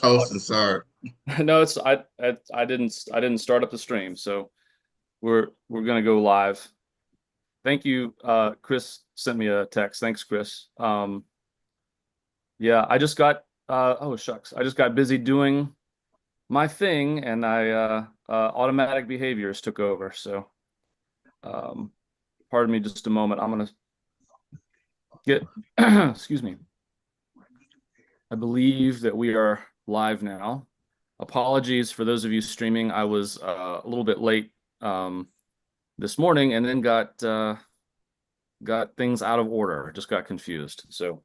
hosting. Sorry. No, it's I didn't start up the stream, so we're gonna go live. Thank you. Chris sent me a text. Thanks, Chris. Yeah, I just got oh shucks. I just got busy doing my thing and I automatic behaviors took over. So um pardon me just a moment. I'm gonna get excuse me. I believe that we are live now. Apologies for those of you streaming. I was a little bit late this morning and then got things out of order. Just got confused. So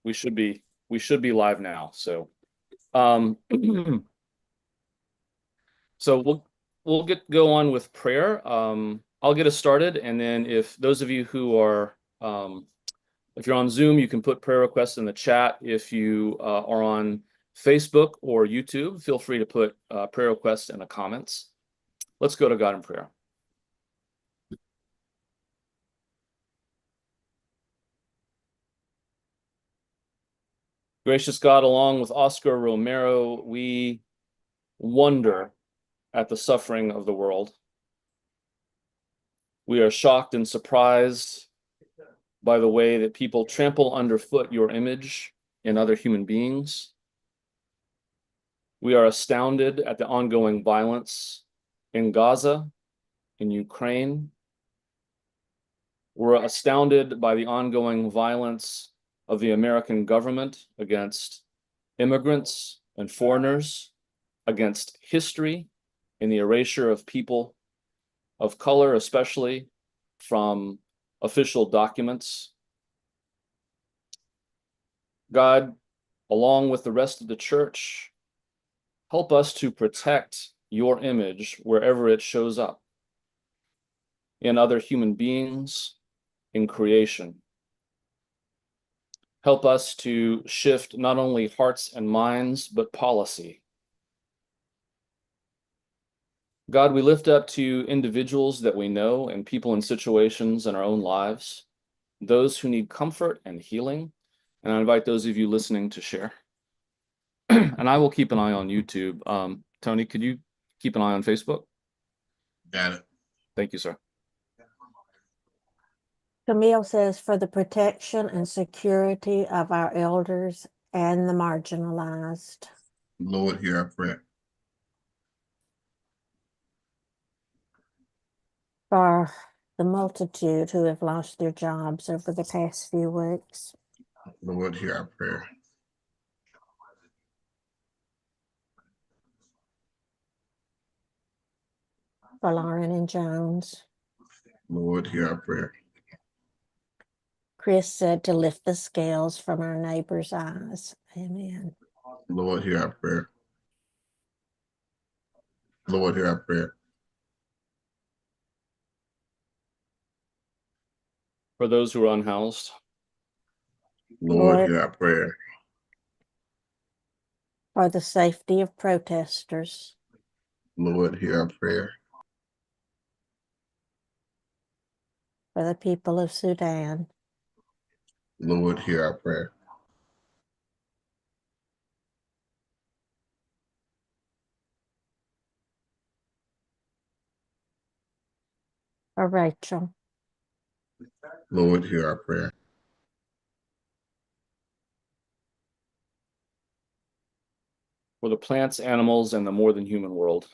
we should be live now. So um so we'll get go on with prayer. I'll get us started, and then if those of you who are if you're on Zoom, you can put prayer requests in the chat. If you are on Facebook or YouTube, feel free to put prayer requests in the comments. Let's go to God in prayer. Gracious God, along with Oscar Romero, we wonder at the suffering of the world. We are shocked and surprised by the way that people trample underfoot your image in other human beings. We are astounded at the ongoing violence in Gaza, in Ukraine. We're astounded by the ongoing violence of the American government against immigrants and foreigners, against history, in the erasure of people of color, especially from official documents. God, along with the rest of the church, help us to protect your image wherever it shows up, in other human beings, in creation. Help us to shift not only hearts and minds, but policy. God, we lift up to individuals that we know and people in situations in our own lives, those who need comfort and healing. And I invite those of you listening to share. And I will keep an eye on YouTube. Tony, could you keep an eye on Facebook? Got it. Thank you, sir. Camille says for the protection and security of our elders and the marginalized. Lord, hear our prayer. For the multitude who have lost their jobs over the past few weeks. Lord, hear our prayer. For Lauren and Jones. Lord, hear our prayer. Chris said to lift the scales from our neighbor's eyes. Amen. Lord, hear our prayer. Lord, hear our prayer. For those who are unhoused. Lord, hear our prayer. For the safety of protesters. Lord, hear our prayer. For the people of Sudan. Lord, hear our prayer. For Rachel. Lord, hear our prayer. For the plants, animals, and the more than human world.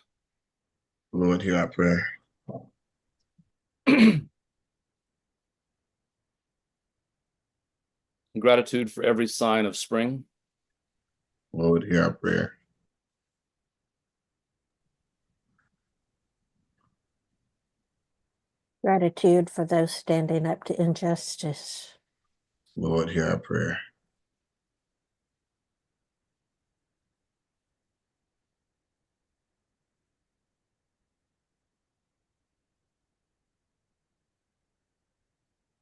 Lord, hear our prayer. Gratitude for every sign of spring. Lord, hear our prayer. Gratitude for those standing up to injustice. Lord, hear our prayer.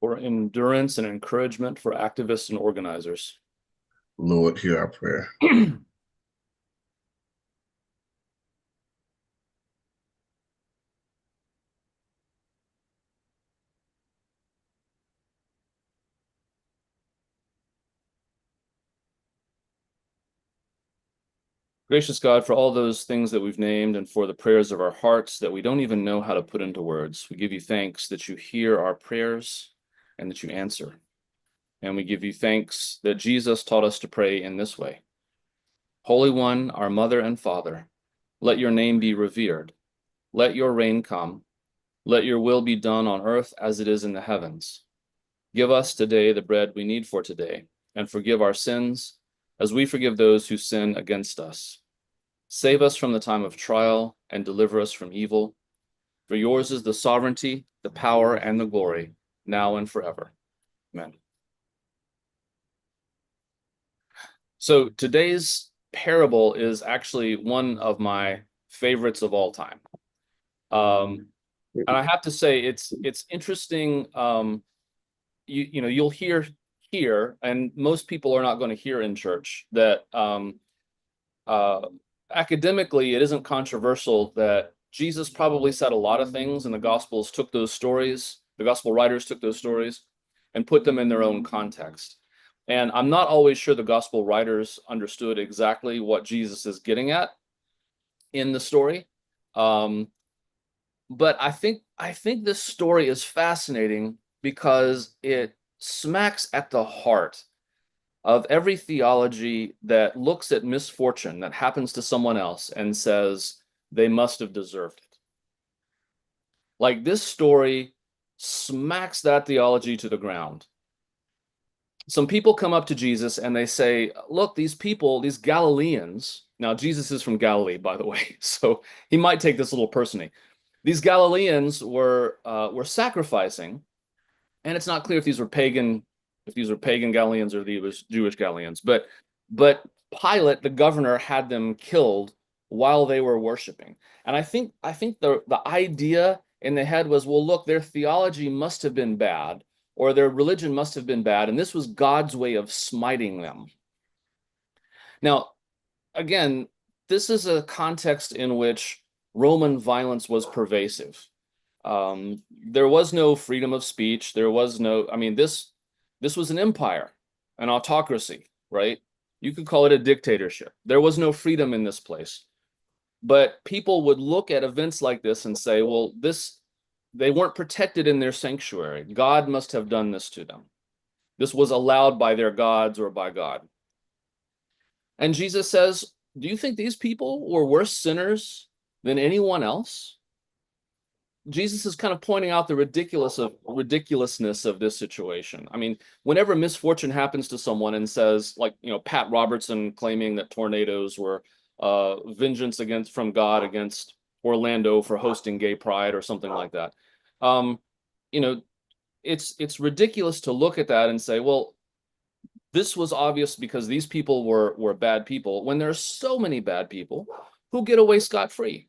For endurance and encouragement for activists and organizers. Lord, hear our prayer. Gracious God, for all those things that we've named and for the prayers of our hearts that we don't even know how to put into words, we give you thanks that you hear our prayers and that you answer. And we give you thanks that Jesus taught us to pray in this way. Holy One, our Mother and Father, let your name be revered. Let your reign come. Let your will be done on earth as it is in the heavens. Give us today the bread we need for today, and forgive our sins as we forgive those who sin against us. Save us from the time of trial and deliver us from evil. For yours is the sovereignty, the power, and the glory, now and forever. Amen. So today's parable is actually one of my favorites of all time. And I have to say, it's interesting. You'll hear here, and most people are not going to hear in church that academically, it isn't controversial that Jesus probably said a lot of things, and the Gospels took those stories, the Gospel writers took those stories and put them in their own context. And I'm not always sure the Gospel writers understood exactly what Jesus is getting at in the story. But I think this story is fascinating because it smacks at the heart of every theology that looks at misfortune that happens to someone else and says they must have deserved it. Like, this story smacks that theology to the ground. Some people come up to Jesus and they say, look, these people, these Galileans, now Jesus is from Galilee, by the way, so he might take this a little personally. These Galileans were sacrificing, and it's not clear if these were pagan Galileans or these Jewish Galileans, but Pilate, the governor, had them killed while they were worshiping. And I think the idea in the head was, well, look, their theology must have been bad, or their religion must have been bad, and this was God's way of smiting them. Now, again, this is a context in which Roman violence was pervasive. There was no freedom of speech. There was no, I mean, this was an empire, an autocracy, right? You could call it a dictatorship. There was no freedom in this place. But people would look at events like this and say, well, they weren't protected in their sanctuary. God must have done this to them. This was allowed by their gods or by God. And Jesus says, do you think these people were worse sinners than anyone else? Jesus is kind of pointing out the ridiculousness of this situation. I mean, whenever misfortune happens to someone and says, like, Pat Robertson claiming that tornadoes were vengeance from God against Orlando for hosting gay pride or something like that. It's ridiculous to look at that and say, well, this was obvious because these people were bad people, when there are so many bad people who get away scot-free.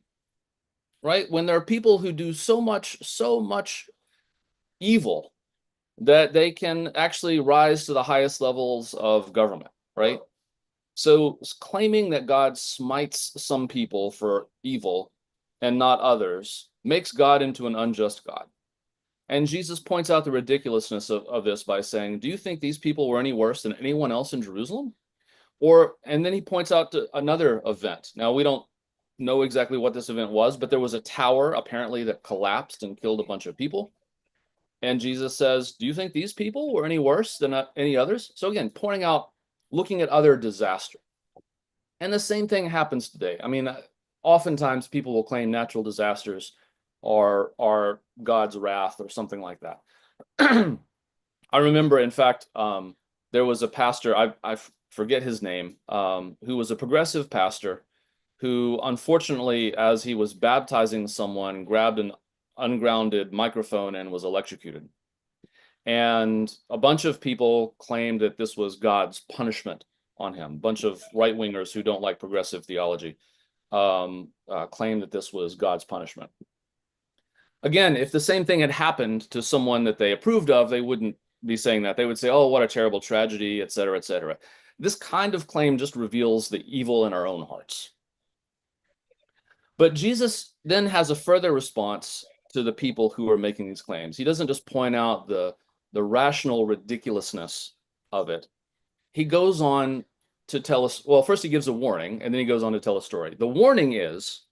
Right? When there are people who do so much evil that they can actually rise to the highest levels of government, right? So claiming that God smites some people for evil and not others makes God into an unjust God. And Jesus points out the ridiculousness of this by saying, do you think these people were any worse than anyone else in Jerusalem? And then he points out to another event. Now, we don't know exactly what this event was, but there was a tower apparently that collapsed and killed a bunch of people. And Jesus says, do you think these people were any worse than any others? So again, pointing out, looking at other disaster. And the same thing happens today. I mean, oftentimes people will claim natural disasters are God's wrath or something like that. I remember, in fact, there was a pastor, I forget his name, who was a progressive pastor who, unfortunately, as he was baptizing someone, grabbed an ungrounded microphone and was electrocuted. And a bunch of people claimed that this was God's punishment on him. A bunch of right-wingers who don't like progressive theology claimed that this was God's punishment. Again, if the same thing had happened to someone that they approved of, they wouldn't be saying that. They would say, oh, what a terrible tragedy, et cetera, et cetera. This kind of claim just reveals the evil in our own hearts. But Jesus then has a further response to the people who are making these claims. He doesn't just point out the rational ridiculousness of it. He goes on to tell us, well, first he gives a warning, and then he goes on to tell a story. The warning is,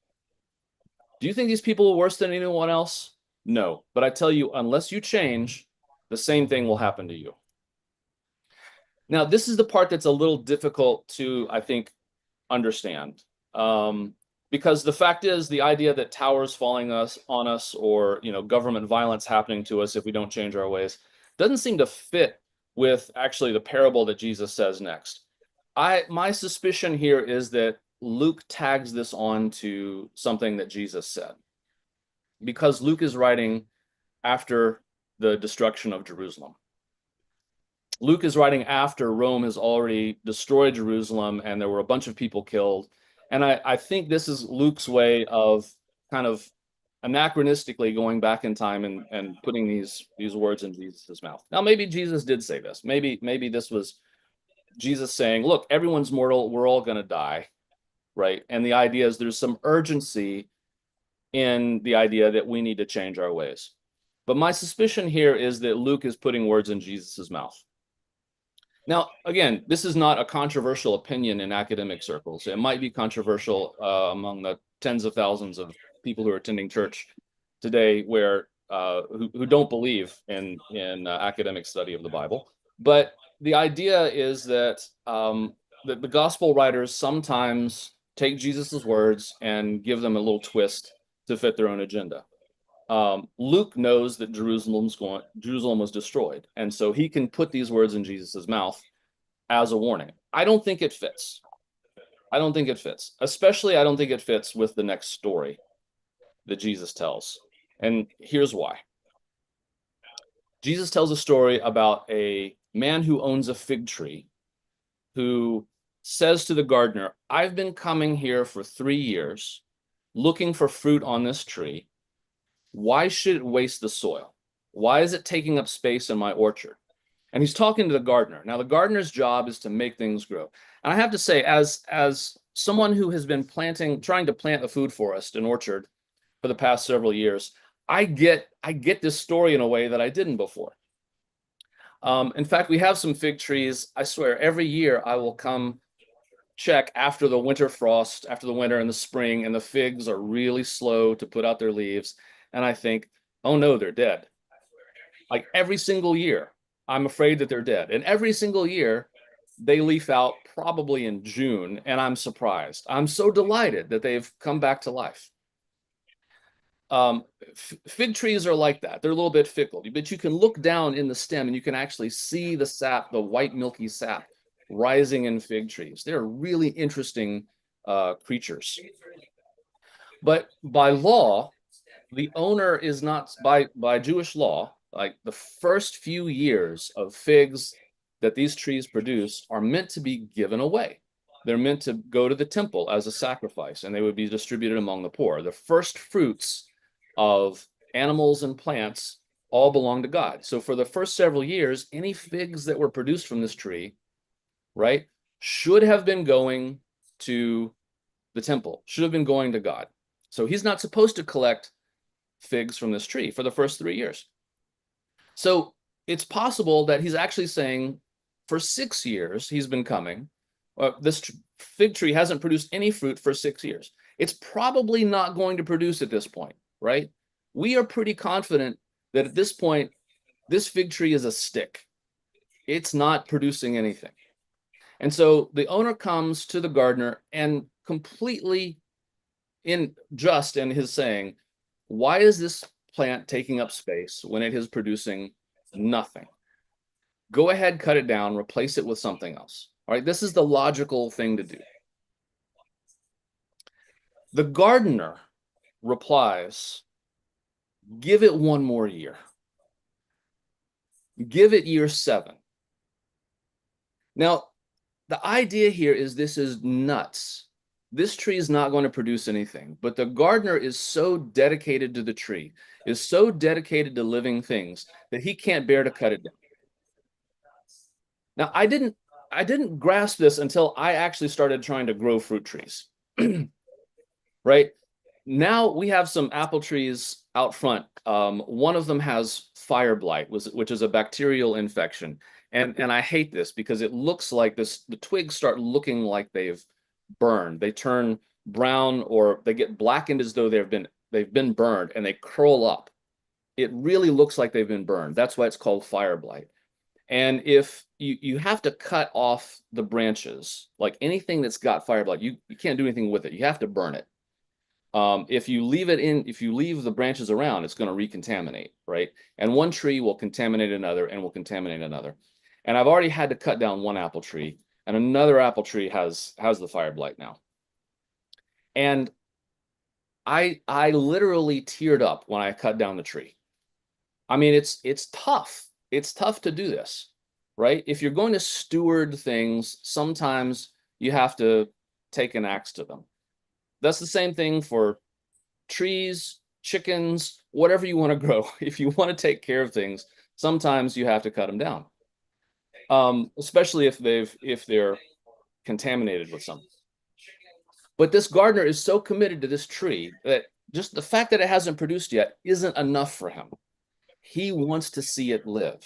do you think these people are worse than anyone else? No. But I tell you, unless you change, the same thing will happen to you. Now, this is the part that's a little difficult to, I think, understand. Because the fact is, the idea that towers falling on us or government violence happening to us if we don't change our ways doesn't seem to fit with actually the parable that Jesus says next. My suspicion here is that Luke tags this on to something that Jesus said, because Luke is writing after the destruction of Jerusalem. Luke is writing after Rome has already destroyed Jerusalem and there were a bunch of people killed. And I think this is Luke's way of kind of anachronistically going back in time and putting these words in Jesus' mouth. Now, maybe Jesus did say this. Maybe this was Jesus saying, look, everyone's mortal. We're all going to die, right? And the idea is there's some urgency in the idea that we need to change our ways. But my suspicion here is that Luke is putting words in Jesus' mouth. Now, again, this is not a controversial opinion in academic circles. It might be controversial among the tens of thousands of people who are attending church today who don't believe in academic study of the Bible. But the idea is that the gospel writers sometimes take Jesus's words and give them a little twist to fit their own agenda. Luke knows that Jerusalem was destroyed, and so he can put these words in Jesus's mouth as a warning. I don't think it fits. Especially, I don't think it fits with the next story that Jesus tells. And here's why. Jesus tells a story about a man who owns a fig tree who says to the gardener, I've been coming here for 3 years looking for fruit on this tree. Why should it waste the soil? Why is it taking up space in my orchard? And he's talking to the gardener. Now, the gardener's job is to make things grow. And I have to say, as someone who has been trying to plant a food forest, an orchard, for the past several years, I get this story in a way that I didn't before. In fact, we have some fig trees. I swear, every year I will come check after the winter frost, after the winter and the spring, and the figs are really slow to put out their leaves. And I think, oh no, they're dead. Like every single year, I'm afraid that they're dead. And every single year, they leaf out probably in June, and I'm surprised. I'm so delighted that they've come back to life. Fig trees are like that. They're a little bit fickle, but you can look down in the stem and you can actually see the sap, the white milky sap rising in fig trees. They're really interesting creatures. But by law, the owner is not, by Jewish law, like the first few years of figs that these trees produce are meant to be given away. They're meant to go to the temple as a sacrifice, and they would be distributed among the poor. The first fruits of animals and plants all belong to God. So for the first several years, any figs that were produced from this tree, right, should have been going to the temple, should have been going to God. So he's not supposed to collect figs from this tree for the first 3 years. So it's possible that he's actually saying for 6 years he's been coming. This fig tree hasn't produced any fruit for 6 years. It's probably not going to produce at this point, right? We are pretty confident that at this point, this fig tree is a stick. It's not producing anything. And so the owner comes to the gardener and completely just in his saying, why is this plant taking up space when it is producing nothing? Go ahead, cut it down, replace it with something else. All right, this is the logical thing to do. The gardener replies, give it 1 more year. Give it year 7. Now, the idea here is this is nuts. This tree is not going to produce anything, but the gardener is so dedicated to the tree, is so dedicated to living things that he can't bear to cut it down. Now, I didn't grasp this until I actually started trying to grow fruit trees. Right? Now we have some apple trees out front. One of them has fire blight, which is a bacterial infection. And I hate this because it looks like the twigs start looking like they've burned. They turn brown or they get blackened as though they've been burned, and they curl up. It really looks like they've been burned. That's why it's called fire blight. And if you have to cut off the branches, like anything that's got fire blight, you can't do anything with it. You have to burn it. If you leave the branches around, it's going to recontaminate, right? And one tree will contaminate another and will contaminate another. And I've already had to cut down one apple tree, and another apple tree has the fire blight now. And I literally teared up when I cut down the tree. I mean, it's tough. It's tough to do this, right? If you're going to steward things, sometimes you have to take an axe to them. That's the same thing for trees, chickens, whatever you want to grow. If you want to take care of things, sometimes you have to cut them down, especially if they're contaminated with something. But this gardener is so committed to this tree that just the fact that it hasn't produced yet isn't enough for him. He wants to see it live.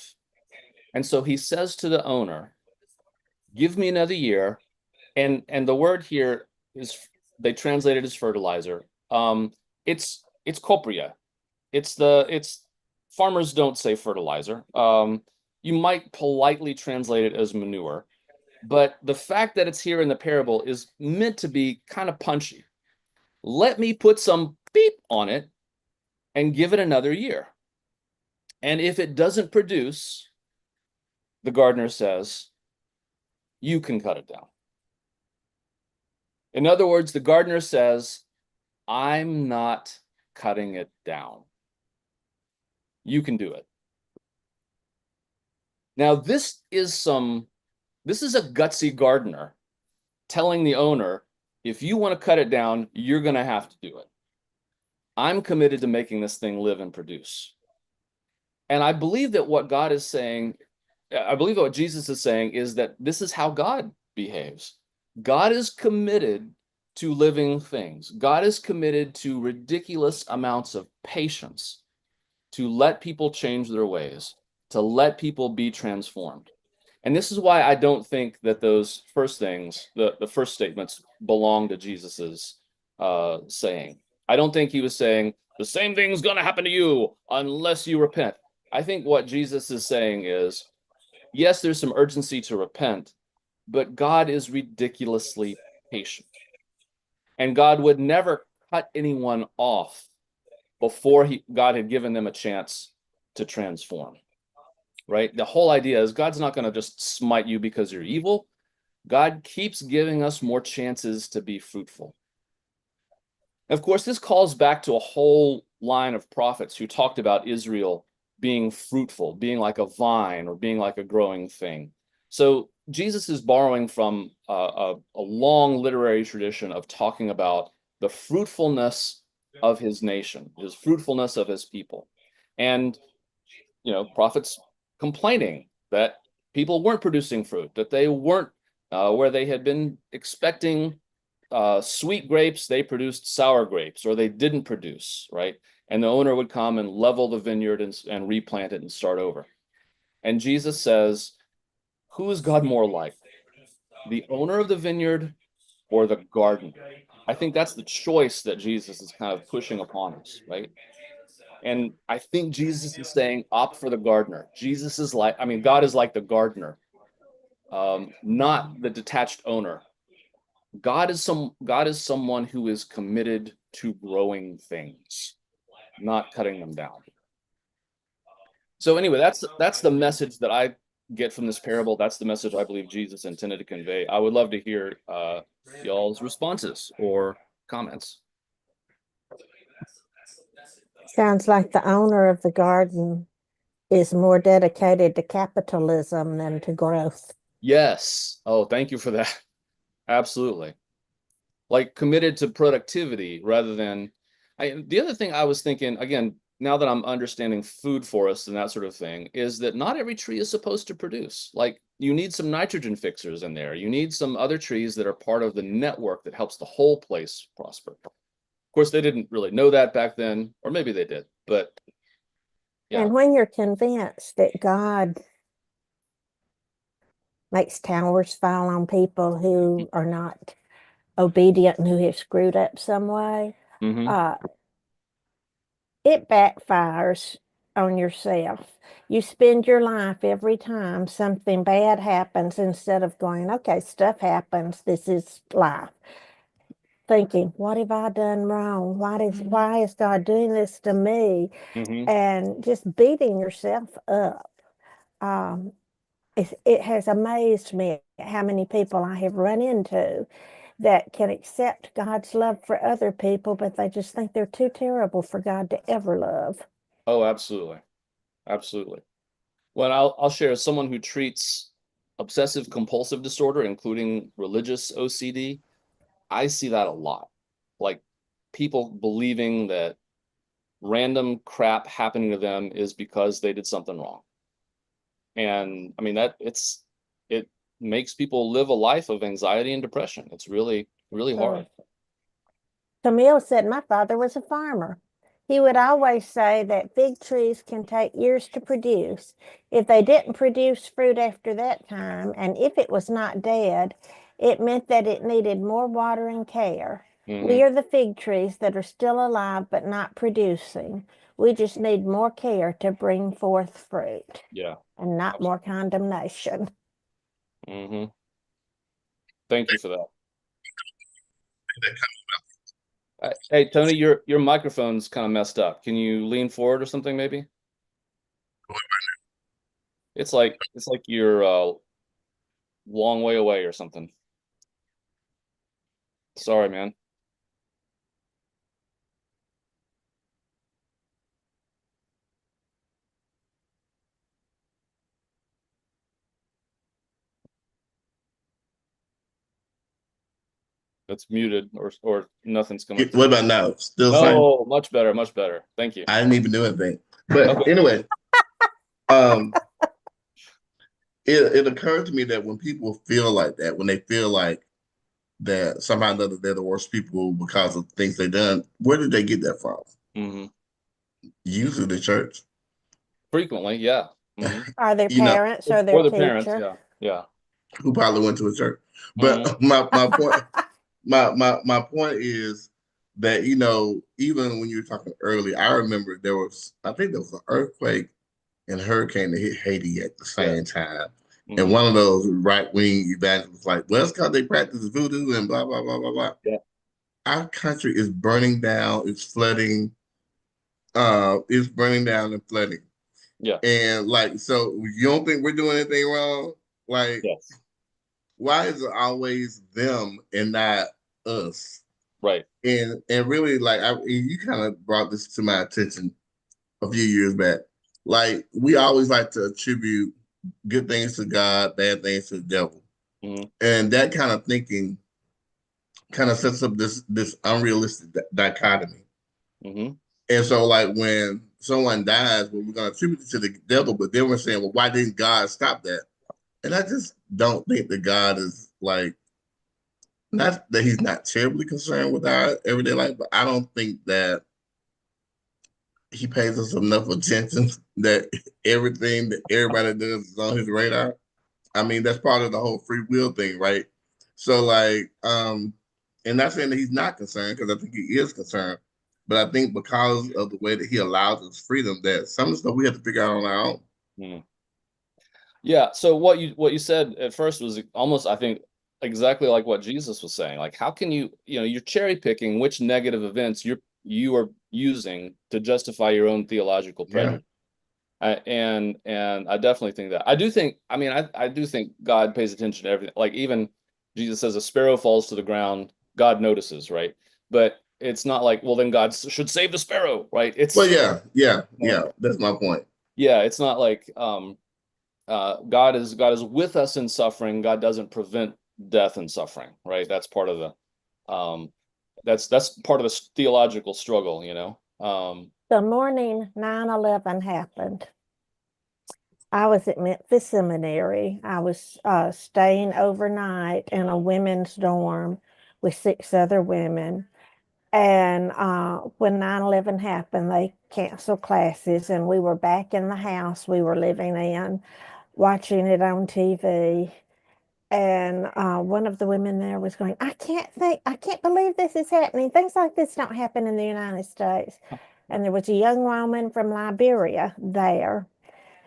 And so he says to the owner, give me another year. And the word here is, they translate it as fertilizer. It's copria. It's farmers don't say fertilizer. You might politely translate it as manure, but the fact that it's here in the parable is meant to be kind of punchy. Let me put some beep on it and give it another year. And if it doesn't produce, the gardener says, you can cut it down. In other words, the gardener says, I'm not cutting it down. You can do it. Now, this is a gutsy gardener telling the owner, if you want to cut it down, you're going to have to do it. I'm committed to making this thing live and produce. And I believe that what God is saying, I believe that what Jesus is saying is that this is how God behaves. God is committed to living things. God is committed to ridiculous amounts of patience to let people change their ways, to let people be transformed. And this is why I don't think that those first things, the first statements, belong to Jesus's saying. I don't think he was saying, the same thing's going to happen to you unless you repent. I think what Jesus is saying is, yes, there's some urgency to repent, but God is ridiculously patient. And God would never cut anyone off before God had given them a chance to transform, right? The whole idea is God's not going to just smite you because you're evil. God keeps giving us more chances to be fruitful. Of course, this calls back to a whole line of prophets who talked about Israel being fruitful, being like a vine or being like a growing thing. So Jesus is borrowing from a long literary tradition of talking about the fruitfulness of his nation, his fruitfulness of his people. And, prophets complaining that people weren't producing fruit, that they weren't where they had been expecting sweet grapes, they produced sour grapes, or they didn't produce, right? And the owner would come and level the vineyard and replant it and start over. And Jesus says, who is God more like? The owner of the vineyard or the gardener? I think that's the choice that Jesus is kind of pushing upon us, right? And I think Jesus is saying, opt for the gardener. God is like the gardener, not the detached owner. God is someone who is committed to growing things, not cutting them down. So anyway, that's the message that I get from this parable. That's the message I believe Jesus intended to convey. I would love to hear y'all's responses or comments. Sounds like the owner of the garden is more dedicated to capitalism than to growth. Yes. Oh, thank you for that. Absolutely. Like committed to productivity rather than the other thing I was thinking, again, now that I'm understanding food forests and that sort of thing, is that not every tree is supposed to produce. Like you need some nitrogen fixers in there. You need some other trees that are part of the network that helps the whole place prosper. Of course, they didn't really know that back then, or maybe they did, but yeah. And when you're convinced that God makes towers fall on people who are not obedient and who have screwed up some way. Mm-hmm. It backfires on yourself. You spend your life every time something bad happens, instead of going, okay, stuff happens, this is life, thinking, what have I done wrong? Why is God doing this to me? Mm-hmm. And just beating yourself up. Um, it has amazed me how many people I have run into that can accept God's love for other people, but they just think they're too terrible for God to ever love. Oh, absolutely. Absolutely. Well, I'll share someone who treats obsessive compulsive disorder, including religious OCD. I see that a lot. Like people believing that random crap happening to them is because they did something wrong. And I mean it makes people live a life of anxiety and depression. It's really, really hard. Camille said my father was a farmer. He would always say that fig trees can take years to produce. If they didn't produce fruit after that time, and if it was not dead, it meant that it needed more water and care. We Mm-hmm. are the fig trees that are still alive but not producing. We just need more care to bring forth fruit Yeah. and not more condemnation. Mm-hmm. Thank you for that. Hey, Tony, your microphone's kind of messed up. Can you lean forward or something, maybe? It's like you're a long way away or something. Sorry, man. It's muted or nothing's coming What through. about now? Still the same? Oh, much better, much better. Thank you. I didn't even do anything. But Okay. anyway, um, it occurred to me that when people feel like that, when they feel like that somehow or another they're the worst people because of things they done, where did they get that from? Mm-hmm. Usually the church. Frequently, yeah. Mm-hmm. Are their You know, parents or their Or the parents, teacher? yeah. Yeah. who probably went to a church. Mm-hmm. But my point my point is that even when you were talking earlier, I remember I think there was an earthquake and hurricane that hit Haiti at the Yeah. same time. And Mm-hmm. one of those right wing evangelists was like, well, it's because they practice voodoo and blah blah blah blah blah. Yeah. Our country is burning down, it's flooding, it's burning down and flooding. Yeah. And like, so you don't think we're doing anything wrong? Like, Yes. why is it always them and not us? Right. And really, like, you kind of brought this to my attention a few years back. Like, we always like to attribute good things to God, bad things to the devil, Mm-hmm. and that kind of thinking kind of sets up this unrealistic dichotomy. Mm-hmm. And so, like, when someone dies, well, we're going to attribute it to the devil, but then we're saying, well, why didn't God stop that? And I just don't think that God is like, not that he's not terribly concerned with our everyday life, but I don't think that he pays us enough attention that everything that everybody does is on his radar. I mean, that's part of the whole free will thing, right? So like, and not saying that he's not concerned, because I think he is concerned, but I think because of the way that he allows us freedom, that some of the stuff we have to figure out on our own. Mm-hmm. Yeah. So what you said at first was almost, I think, exactly like what Jesus was saying. Like, how can you're cherry picking which negative events you are using to justify your own theological Yeah. prejudice. And I definitely think that. I do think, I mean, I do think God pays attention to everything. Like even Jesus says a sparrow falls to the ground, God notices, right? But it's not like, well, then God should save the sparrow, right? Well, It's yeah. That's my point. yeah, it's not like God is with us in suffering. God doesn't prevent death and suffering, right? That's part of the that's part of the theological struggle, you know. The morning 9/11 happened, I was at Memphis Seminary. I was staying overnight in a women's dorm with 6 other women. And when 9/11 happened, they canceled classes, and we were back in the house we were living in, watching it on TV. And one of the women there was going, I can't believe this is happening. Things like this don't happen in the United States. And there was a young woman from Liberia there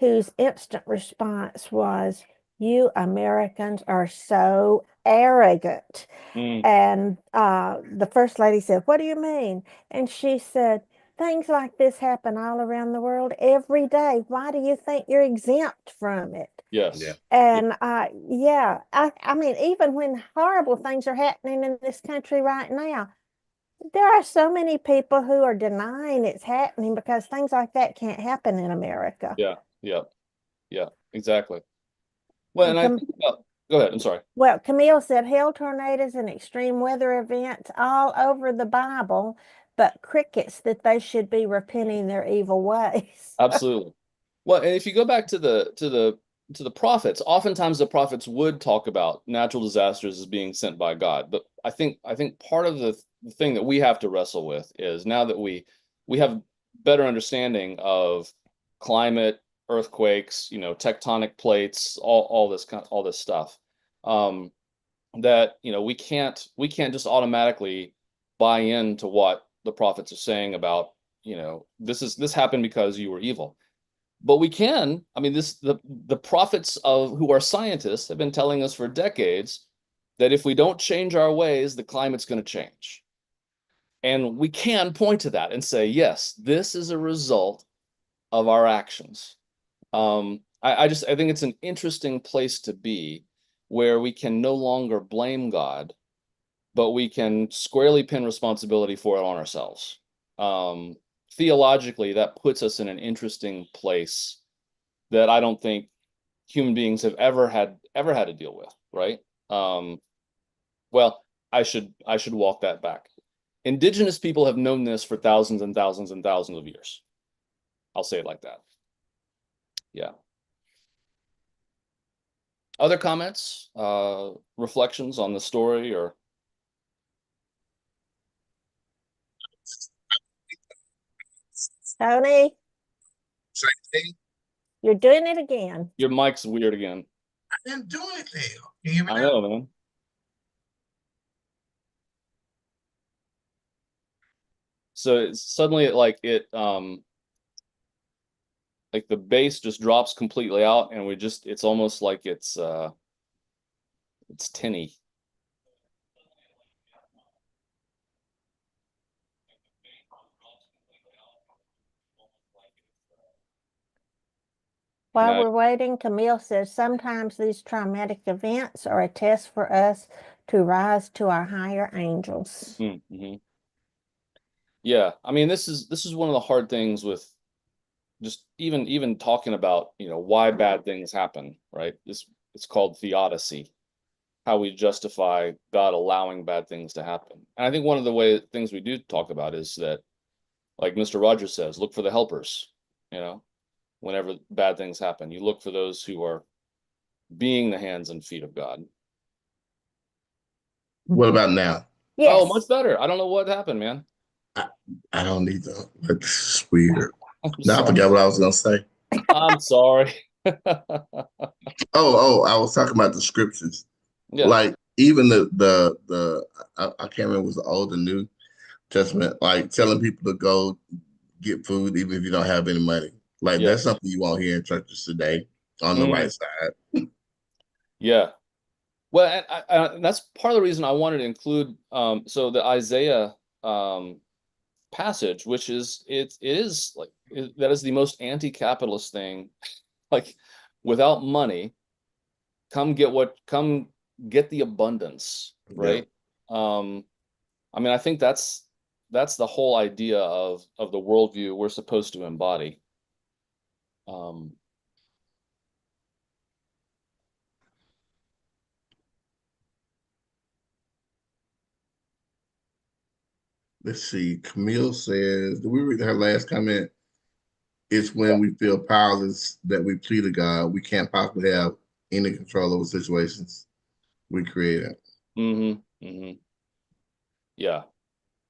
whose instant response was, you Americans are so arrogant. Mm. And the first lady said, what do you mean? And she said, things like this happen all around the world every day. Why do you think you're exempt from it? Yes. Yeah. And yeah, I mean, even when horrible things are happening in this country right now, there are so many people who are denying it's happening because things like that can't happen in America. Yeah. Yeah. Yeah. Exactly. Well, and I think about, go ahead. I'm sorry. Well, Camille said hail, tornadoes, and extreme weather events all over the Bible, but crickets that they should be repenting their evil ways. Absolutely. Well, and if you go back to the prophets, oftentimes the prophets would talk about natural disasters as being sent by God. But I think part of the thing that we have to wrestle with is now that we have better understanding of climate, earthquakes, tectonic plates, all this stuff, that we can't just automatically buy into what the prophets are saying about this happened because you were evil. But we can, I mean, the prophets who are scientists have been telling us for decades that if we don't change our ways, the climate's going to change. And we can point to that and say, yes, this is a result of our actions. I think it's an interesting place to be, where we can no longer blame God, but we can squarely pin responsibility for it on ourselves. Theologically, that puts us in an interesting place that I don't think human beings have ever had to deal with, right? Well, I should walk that back. Indigenous people have known this for thousands and thousands and thousands of years. I'll say it like that. Yeah. Other comments, reflections on the story, or? Tony, Same thing. you're doing it again. Your mic's weird again. I didn't do anything. Can you hear me I now? know, man. So suddenly like the bass just drops completely out, and it's almost like it's tinny. While Now, we're waiting, Camille says sometimes these traumatic events are a test for us to rise to our higher angels. mm-hmm. Yeah, I mean, this is one of the hard things with just even talking about, why bad things happen, right? It's called theodicy, how we justify God allowing bad things to happen. And I think one of the things we do talk about is that, like Mr. Rogers says, look for the helpers, whenever bad things happen. You look for those who are being the hands and feet of God. What about now? Yes. Oh, much better. I don't know what happened, man. I don't need to. That's weird. I'm Now I sorry. forgot what I was gonna say. I'm sorry. Oh, I was talking about the scriptures. Yeah. Like even I can't remember, it was the Old and New Testament, like telling people to go get food even if you don't have any money. Like Yeah. that's something you won't hear in churches today on the right side. Yeah. Well, and that's part of the reason I wanted to include so the Isaiah passage, which is that is the most anti-capitalist thing. Like, without money, come get the abundance, right? Yeah. I mean, I think that's the whole idea of the worldview we're supposed to embody. Let's see. Camille says, did we read her last comment? It's when we feel powerless that we plead to God. We can't possibly have any control over situations we created. Mm-hmm. Mm-hmm. Yeah.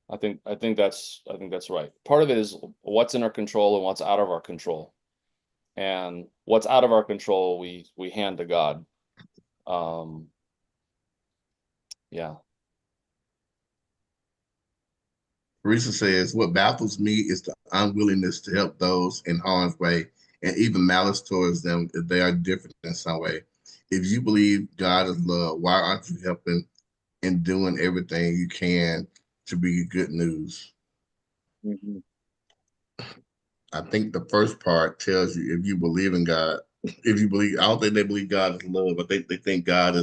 I think that's right. Part of it is what's in our control and what's out of our control. And what's out of our control, we hand to God. Yeah. Teresa says, what baffles me is the unwillingness to help those in harm's way and even malice towards them if they are different in some way. If you believe God is love, why aren't you helping and doing everything you can to be good news? Mhm. I think the first part tells you if you believe in God. If you believe, I don't think they believe God is love, but they think God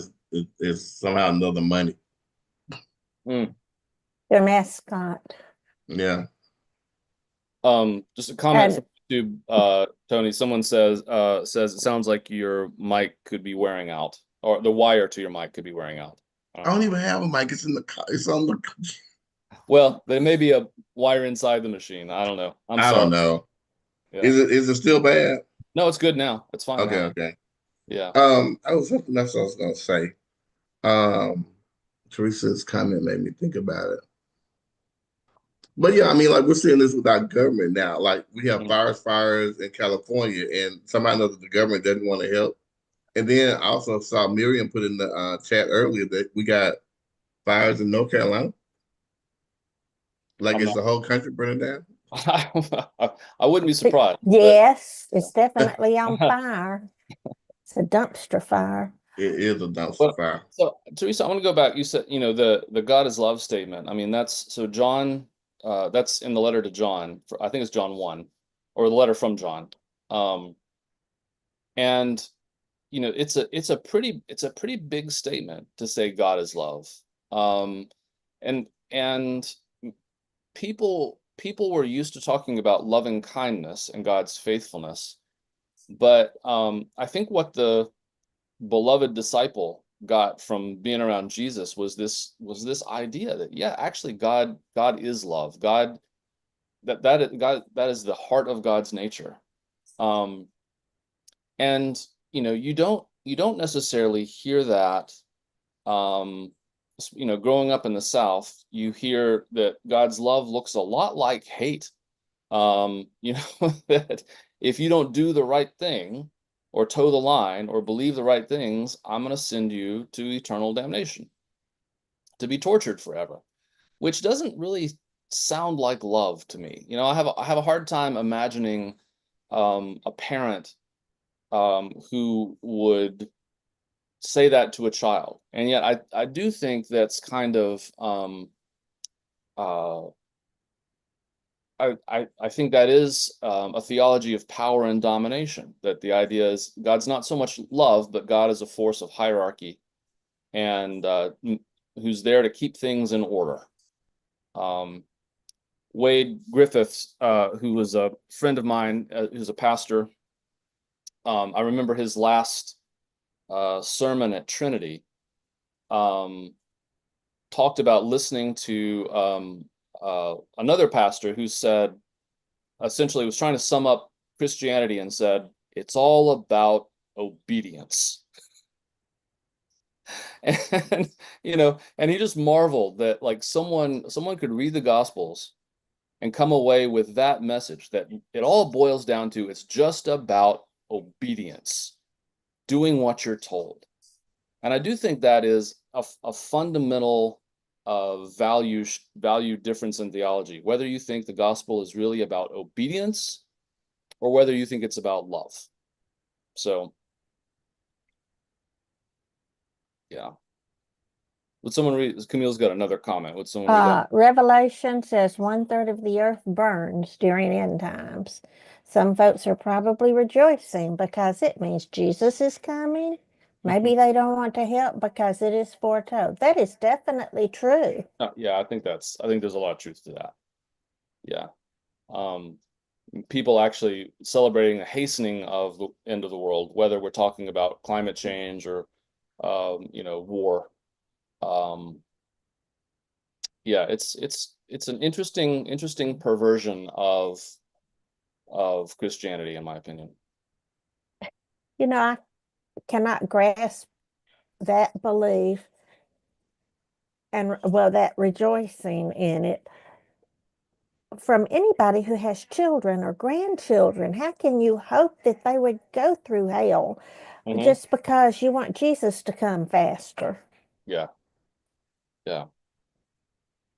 is somehow another money. Mm. Their mascot. Yeah. Just a comment And from YouTube, Tony. Someone says it sounds like your mic could be wearing out, or the wire to your mic could be wearing out. I I don't don't know. even have a mic. It's in the car. It's on the. Well, there may be a wire inside the machine. I don't know. I'm I don't sorry. know. Yeah. Is it still bad? No, it's good now. It's fine Okay, now. okay. Yeah. I was something else I was gonna say. Um, Teresa's comment made me think about it. But yeah, I mean, like we're seeing this with our government now. Like we have Mhm. fires in California, and somebody knows that the government doesn't want to help. And then I also saw Miriam put in the chat earlier that we got fires in North Carolina. Like I'm is not. the whole country burning down? I wouldn't be surprised, but yes, it's yeah. definitely on fire. It's a dumpster fire. It is a dumpster But fire. so Teresa, I want to go back. You said, the God is love statement. I mean, that's so John, that's in the letter to John. I think it's John 1, or the letter from John. Um, and it's a pretty big statement to say God is love. And people were used to talking about loving kindness and God's faithfulness. But I think what the beloved disciple got from being around Jesus was this idea that, yeah, actually God is love. God is the heart of God's nature. Um, and you don't necessarily hear that. um, Growing up in the South, you hear that God's love looks a lot like hate. That if you don't do the right thing or toe the line or believe the right things, I'm going to send you to eternal damnation, to be tortured forever, which doesn't really sound like love to me. I have a hard time imagining a parent who would say that to a child. And yet I do think that's kind of uh, I think that is a theology of power and domination. That the idea is God's not so much love, but God is a force of hierarchy and who's there to keep things in order. Um, Wade Griffiths, who was a friend of mine, who's a pastor, I remember his last sermon at Trinity. Um, Talked about listening to another pastor who said, essentially was trying to sum up Christianity and said, it's all about obedience. And and he just marveled that, like, someone could read the Gospels and come away with that message, that it all boils down to it's just about obedience, doing what you're told. And I do think that is a fundamental value difference in theology, whether you think the gospel is really about obedience or whether you think it's about love. So, yeah. Would someone read? Camille's got another comment. Would someone read that? Revelation says 1/3 of the earth burns during end times. Some folks are probably rejoicing because it means Jesus is coming. Maybe they don't want to help because it is foretold. That is definitely true. Yeah, I think there's a lot of truth to that. Yeah. Um, People actually celebrating the hastening of the end of the world, whether we're talking about climate change or war. Um, yeah, it's an interesting perversion of Christianity, in my opinion. I cannot grasp that belief and, well, that rejoicing in it from anybody who has children or grandchildren. How can you hope that they would go through hell Hmm. just because you want Jesus to come faster? Yeah. Yeah.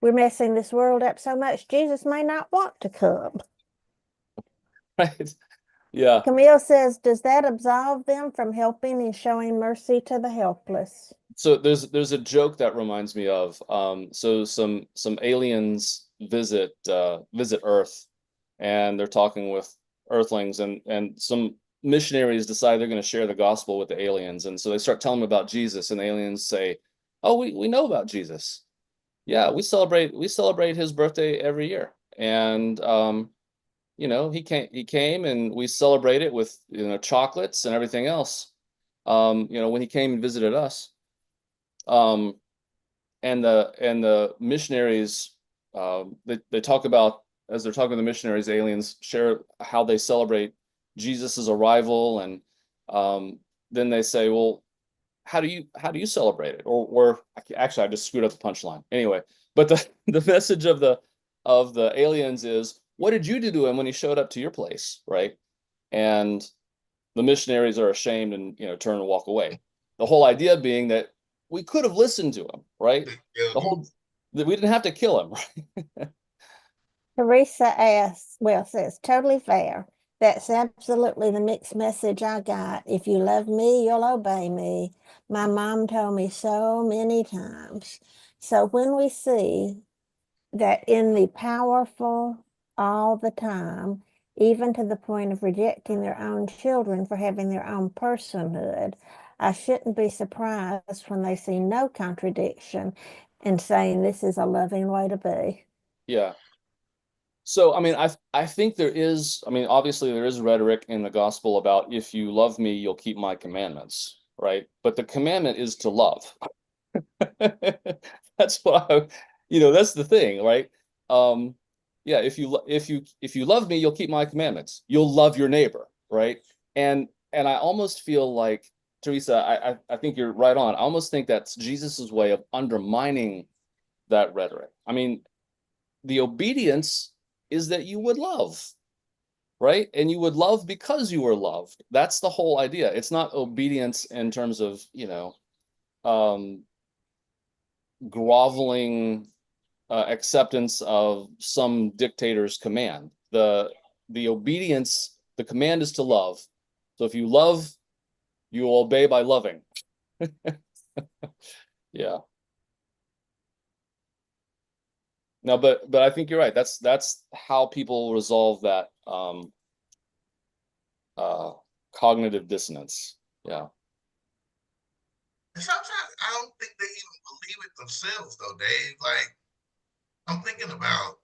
We're messing this world up so much, Jesus may not want to come. Right. Yeah. Camille says, does that absolve them from helping and showing mercy to the helpless? So there's a joke that reminds me of so some aliens visit Earth, and they're talking with Earthlings, and some missionaries decide they're going to share the gospel with the aliens, and so they start telling them about Jesus, and the aliens say, "Oh, we know about Jesus. Yeah, we celebrate his birthday every year, and he came and we celebrate it with chocolates and everything else. When he came and visited us." Um, and the missionaries, they talk about, as they're talking to the missionaries, aliens share how they celebrate Jesus's arrival, and then they say, well, how do you celebrate it? Or actually, I just screwed up the punchline. Anyway, but the message of the aliens is, what did you do to him when he showed up to your place, right? And the missionaries are ashamed and turn and walk away. The whole idea being that we could have listened to him, right? The whole that we didn't have to kill him, right? Teresa says, totally fair. That's absolutely the mixed message I got. If you love me, you'll obey me. My mom told me so many times. So when we see that in the powerful all the time, even to the point of rejecting their own children for having their own personhood, I shouldn't be surprised when they see no contradiction in saying this is a loving way to be. Yeah. So, I mean, I think there is, I mean, obviously there is rhetoric in the gospel about, if you love me, you'll keep my commandments, right? But the commandment is to love. That's what that's the thing, right? Um, yeah, if you love me, you'll keep my commandments. You'll love your neighbor, right? And I almost feel like, Teresa, I think you're right on. I almost think that's Jesus's way of undermining that rhetoric. I mean, the obedience is that you would love, right? And you would love because you were loved. That's the whole idea. It's not obedience in terms of, um, groveling acceptance of some dictator's command. The obedience, the command is to love. So if you love, you will obey by loving. Yeah. No, but I think you're right. That's how people resolve that uh cognitive dissonance. Yeah. Sometimes I don't think they even believe it themselves, though, Dave. Like, I'm thinking about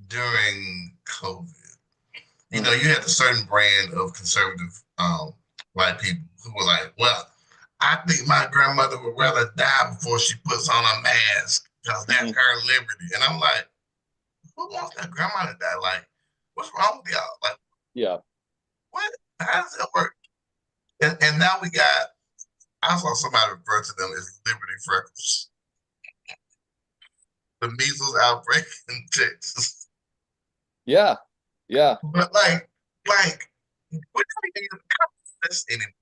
during COVID, you had a certain brand of conservative white people who were like, well, I think my grandmother would rather die before she puts on a mask because that's her liberty. And I'm like, who wants their grandma to die? Like, what's wrong with y'all? Like, Yeah. what? How does that work? And now I saw somebody refer to them as liberty freckles. The measles outbreak in Texas. Yeah. Yeah. But like, we're not even cover this anymore.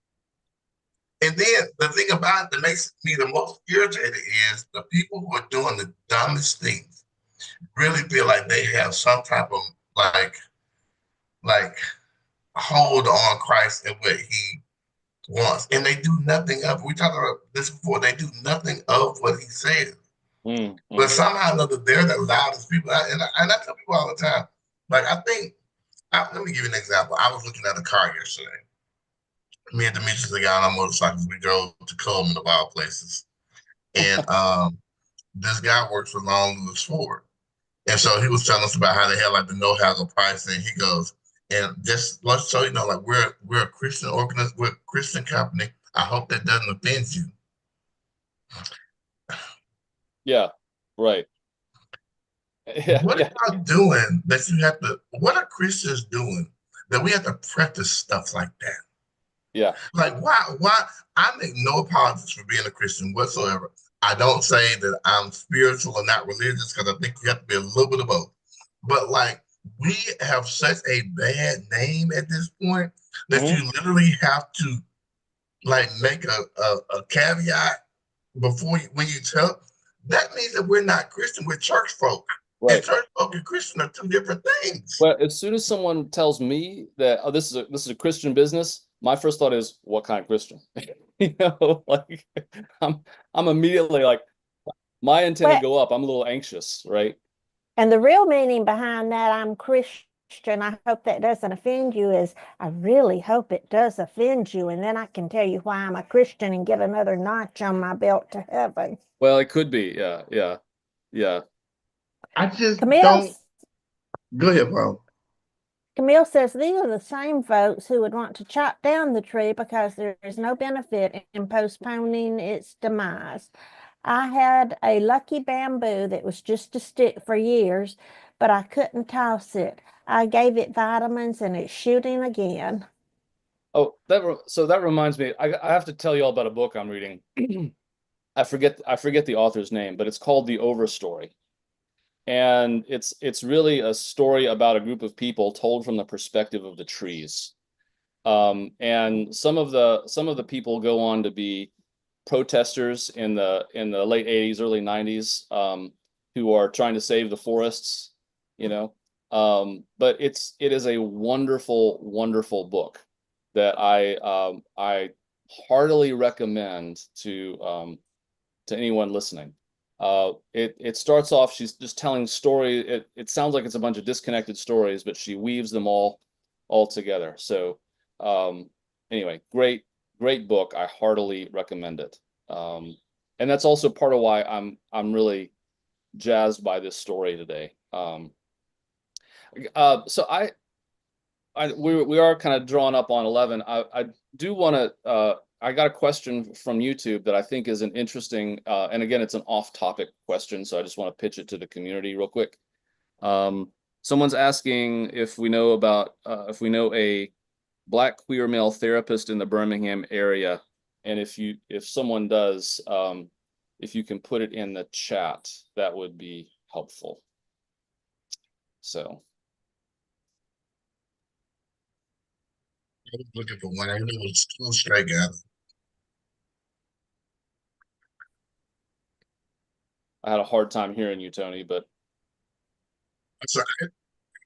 And then the thing about it that makes me the most irritated is the people who are doing the dumbest things really feel like they have some type of like hold on Christ and what he wants. And they do nothing of, we talked about this before, they do nothing of what he says. But somehow or another, they're the loudest people. And I tell people all the time, like, let me give you an example. I was looking at a car yesterday. Me and Demetrius got on our motorcycles. We drove to Coleman of all places. And this guy works for Long Lewis Ford. And so he was telling us about how they had like the no haggle pricing. He goes, and just let's so you know, like we're a Christian organization, we're a Christian company. I hope that doesn't offend you. Yeah. Right. What are y'all doing that you have to? What are Christians doing that we have to practice stuff like that? Yeah. Like why? I make no apologies for being a Christian whatsoever. I don't say that I'm spiritual or not religious because I think you have to be a little bit of both. But like we have such a bad name at this point that you literally have to like make a caveat before when you tell that means that we're not Christian, we're church folk. Right. And church folk and Christian are two different things. Well, as soon as someone tells me that, oh, this is a Christian business, my first thought is, what kind of Christian? Like I'm immediately like, my antenna Well, go up. I'm a little anxious, right? and the real meaning behind that, I'm Christian, I hope that doesn't offend you, is I really hope it does offend you. And then I can tell you why I'm a Christian and get another notch on my belt to heaven. Well, it could be. Yeah. I just Camille, don't. Go ahead, Paul. Camille says these are the same folks who would want to chop down the tree because there is no benefit in postponing its demise. I had a lucky bamboo that was just a stick for years, but I couldn't toss it. I gave it vitamins and it's shooting again. Oh, so that reminds me. I have to tell you all about a book I'm reading. I forget the author's name, but it's called The Overstory. And it's really a story about a group of people told from the perspective of the trees. And some of the people go on to be protesters in the late 80s, early 90s, who are trying to save the forests, But it is a wonderful, wonderful book that I heartily recommend to anyone listening. It starts off, she's just telling story. It sounds like it's a bunch of disconnected stories, but she weaves them all together. So anyway, great book. I heartily recommend it. And that's also part of why I'm really jazzed by this story today. So we are kind of drawn up on 11. I do want to. I got a question from YouTube that I think is an interesting, and again, it's an off-topic question, so I just want to pitch it to the community real quick. Someone's asking if we know a Black queer male therapist in the Birmingham area, and if someone does, if you can put it in the chat, that would be helpful. So. I was looking for one. I knew it was two strikeout. I had a hard time hearing you, Tony, but Sorry.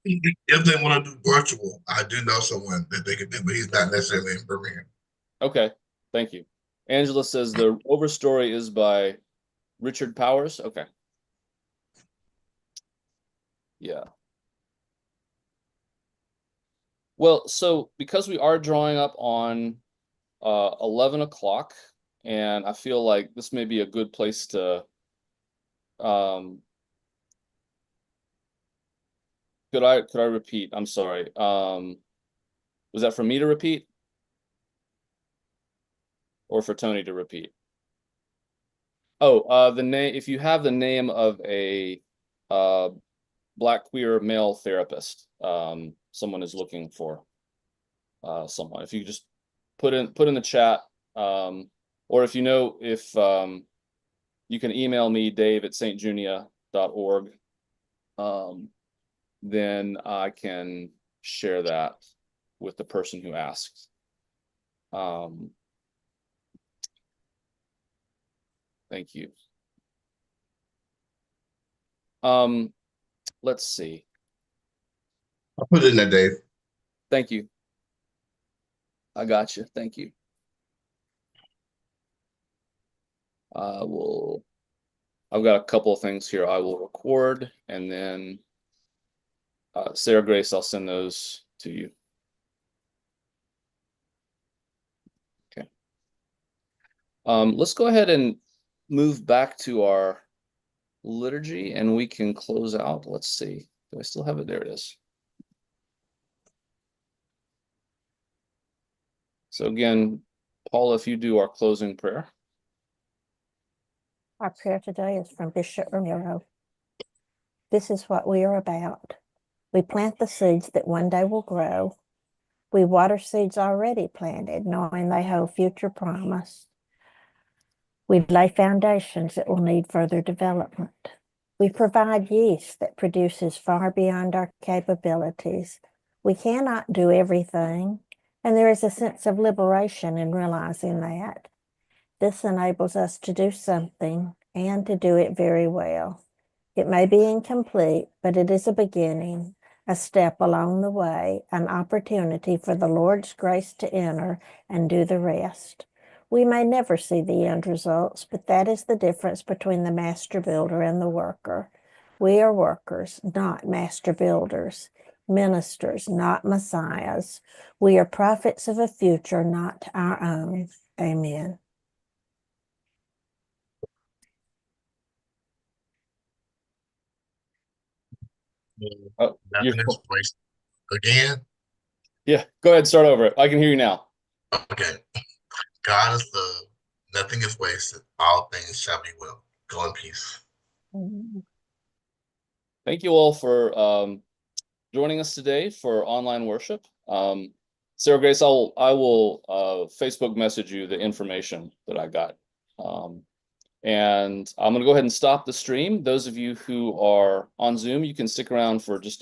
If they want to do virtual, I do know someone that they could do, but he's not necessarily in Birmingham. okay. Thank you. Angela says the Overstory is by Richard Powers. Okay. Yeah. Well, so because we are drawing up on 11 o'clock, and I feel like this may be a good place to could I repeat? I'm sorry. Was that for me to repeat? Or for Tony to repeat? Oh, the name, if you have the name of a Black queer male therapist, someone is looking for someone. If you just put in the chat, or if you can email me, dave@stjunia.org, then I can share that with the person who asked. Thank you. Let's see. I'll put it in there, Dave. Thank you. I got you. Thank you. I've got a couple of things here I will record, and then Sarah Grace, I'll send those to you. Okay. Let's go ahead and move back to our liturgy, and we can close out. Let's see. Do I still have it? There it is. So again, Paula, if you do our closing prayer. Our prayer today is from Bishop Ramiro. This is what we are about. We plant the seeds that one day will grow. We water seeds already planted, knowing they hold future promise. We lay foundations that will need further development. We provide yeast that produces far beyond our capabilities. We cannot do everything, and there is a sense of liberation in realizing that. This enables us to do something and to do it very well. It may be incomplete, but it is a beginning, a step along the way, an opportunity for the Lord's grace to enter and do the rest. We may never see the end results, but that is the difference between the master builder and the worker. We are workers, not master builders, ministers, not messiahs. We are prophets of a future not our own. Amen. Oh, Nothing is wasted. Again? yeah, go ahead, start over. I can hear you now. Okay. God is love. Nothing is wasted. All things shall be well. Go in peace. Thank you all for joining us today for online worship. Sarah Grace, I will Facebook message you the information that I got. And I'm going to go ahead and stop the stream. Those of you who are on Zoom, you can stick around for just